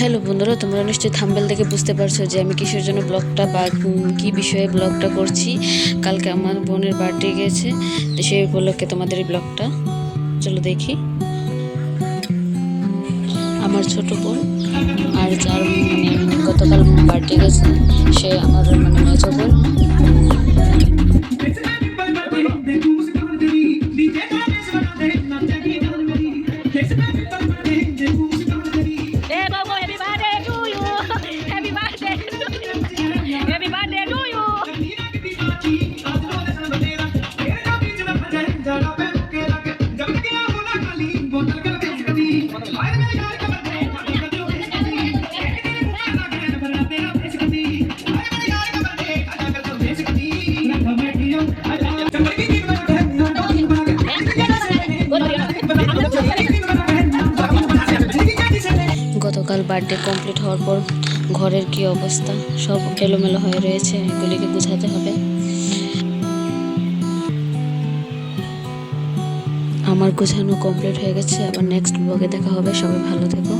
Hello বন্ধুরা, তোমরা নিশ্চয়ই থাম্বনেল দেখে বুঝতে পারছো যে আমি কিসের জন্য ব্লগটা বা কী বিষয়ে ব্লগটা করছি। কালকে আমার বোনের বার্থডে গেছে, তো সেই উপলক্ষে তোমাদের এই ব্লগটা। চলো দেখি। আমার ছোট বোন আর যার গতকাল বার্থডে গেছে সে আমার মেজো বোন। গতকাল বার্থডে কমপ্লিট হওয়ার পর ঘরের কি অবস্থা, সব এলোমেলো হয়ে রয়েছে, এগুলিকে গুছাতে হবে। আমার গোছানো কমপ্লিট হয়ে গেছে। আবার নেক্সট ব্লগে দেখা হবে। সবাই ভালো থেকো।